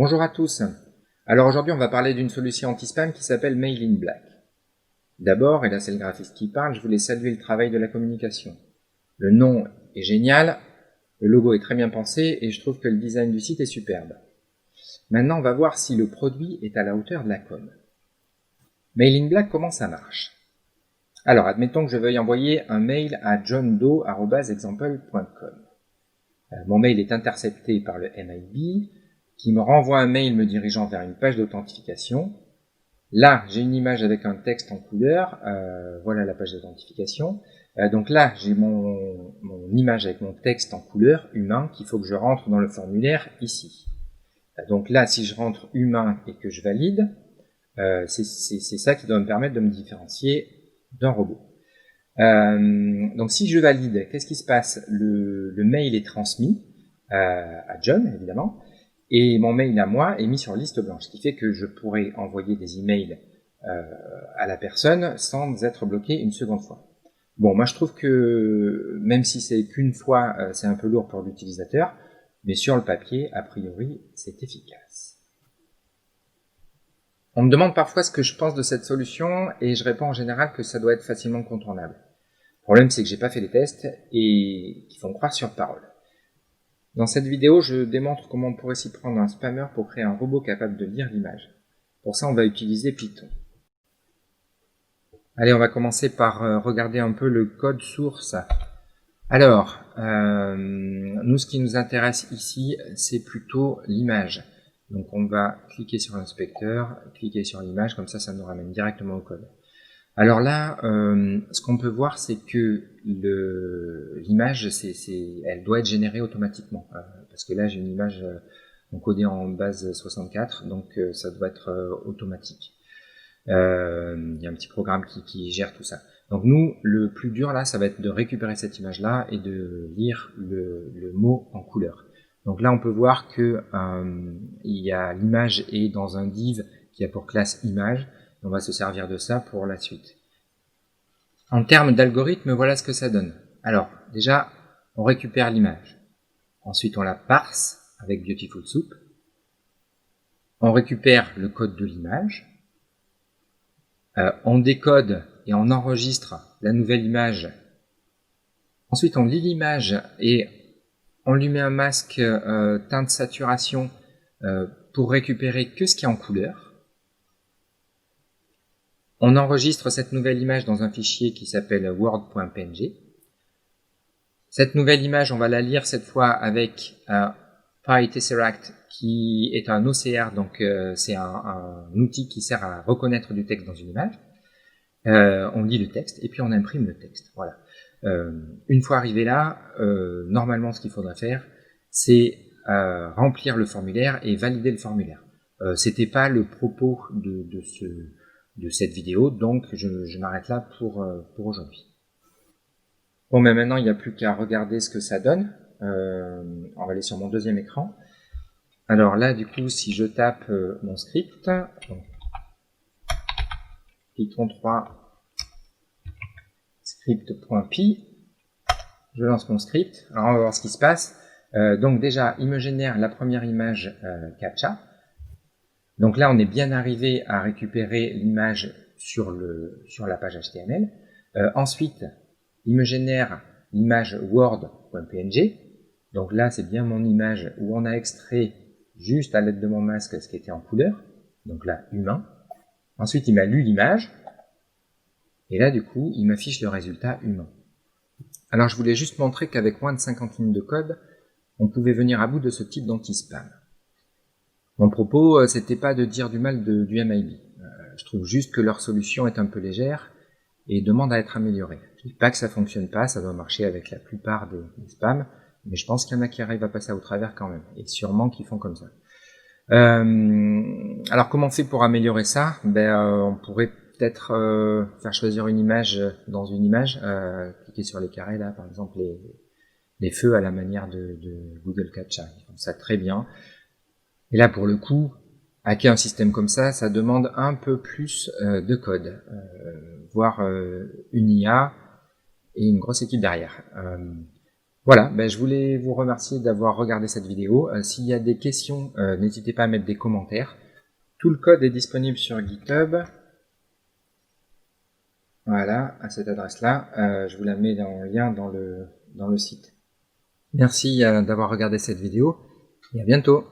Bonjour à tous. Alors aujourd'hui on va parler d'une solution anti-spam qui s'appelle Mail in Black. D'abord, et là c'est le graphiste qui parle, je voulais saluer le travail de la communication. Le nom est génial, le logo est très bien pensé et je trouve que le design du site est superbe. Maintenant on va voir si le produit est à la hauteur de la com. Mail in Black, comment ça marche? Alors admettons que je veuille envoyer un mail à johndoe@example.com. Mon mail est intercepté par le MIB, qui me renvoie un mail me dirigeant vers une page d'authentification. Là, j'ai une image avec un texte en couleur, voilà la page d'authentification. Donc là, j'ai mon image avec mon texte en couleur, humain, qu'il faut que je rentre dans le formulaire ici. Donc là, si je rentre humain et que je valide, c'est ça qui doit me permettre de me différencier d'un robot. Donc si je valide, qu'est-ce qui se passe? Le mail est transmis à John, évidemment, et mon mail à moi est mis sur liste blanche, ce qui fait que je pourrais envoyer des emails à la personne sans être bloqué une seconde fois. Bon, moi je trouve que même si c'est qu'une fois, c'est un peu lourd pour l'utilisateur, mais sur le papier, a priori, c'est efficace. On me demande parfois ce que je pense de cette solution, et je réponds en général que ça doit être facilement contournable. Le problème, c'est que j'ai pas fait les tests et qu'ils font croire sur parole. Dans cette vidéo, je démontre comment on pourrait s'y prendre un spammer pour créer un robot capable de lire l'image. Pour ça, on va utiliser Python. Allez, on va commencer par regarder un peu le code source. Alors, nous, ce qui nous intéresse ici, c'est plutôt l'image. Donc, on va cliquer sur l'inspecteur, cliquer sur l'image, comme ça nous ramène directement au code. Alors là, ce qu'on peut voir, c'est que l'image, elle doit être générée automatiquement, parce que là j'ai une image encodée en base 64, donc ça doit être automatique. Il y a un petit programme qui gère tout ça. Donc nous, le plus dur là, ça va être de récupérer cette image-là et de lire le mot en couleur. Donc là, on peut voir que l'image est dans un div qui a pour classe image. On va se servir de ça pour la suite. En termes d'algorithme, voilà ce que ça donne. Alors, déjà, on récupère l'image. Ensuite, on la parse avec Beautiful Soup. On récupère le code de l'image. On décode et on enregistre la nouvelle image. Ensuite, on lit l'image et on lui met un masque teinte saturation pour récupérer que ce qui est en couleur. On enregistre cette nouvelle image dans un fichier qui s'appelle word.png. Cette nouvelle image, on va la lire cette fois avec PyTesseract, qui est un OCR, donc c'est un outil qui sert à reconnaître du texte dans une image. On lit le texte et puis on imprime le texte. Voilà. Une fois arrivé là, normalement ce qu'il faudra faire, c'est remplir le formulaire et valider le formulaire. C'était pas le propos de cette vidéo, donc je m'arrête là pour aujourd'hui. Bon, mais maintenant il n'y a plus qu'à regarder ce que ça donne. On va aller sur mon deuxième écran. Alors là, du coup, si je tape mon script, donc, Python 3 script.py, je lance mon script. Alors on va voir ce qui se passe. Donc déjà, il me génère la première image CAPTCHA. Donc là, on est bien arrivé à récupérer l'image sur la page HTML. Ensuite, il me génère l'image word.png. Donc là, c'est bien mon image où on a extrait juste à l'aide de mon masque ce qui était en couleur. Donc là, humain. Ensuite, il m'a lu l'image. Et là, du coup, il m'affiche le résultat humain. Alors, je voulais juste montrer qu'avec moins de 50 lignes de code, on pouvait venir à bout de ce type d'anti-spam. Mon propos, c'était pas de dire du mal du MIB. Je trouve juste que leur solution est un peu légère et demande à être améliorée. Je dis pas que ça fonctionne pas, ça doit marcher avec la plupart des spams, mais je pense qu'il y en a qui arrivent à passer au travers quand même, et sûrement qui font comme ça. Alors comment on fait pour améliorer ça? On pourrait peut-être faire choisir une image dans une image, cliquer sur les carrés là, par exemple les feux à la manière de Google Captcha, ils font ça très bien. Et là, pour le coup, hacker un système comme ça, ça demande un peu plus de code, voire une IA et une grosse équipe derrière. Voilà, ben, je voulais vous remercier d'avoir regardé cette vidéo. S'il y a des questions, n'hésitez pas à mettre des commentaires. Tout le code est disponible sur GitHub. Voilà, à cette adresse-là. Je vous la mets en lien dans le site. Merci d'avoir regardé cette vidéo et à bientôt.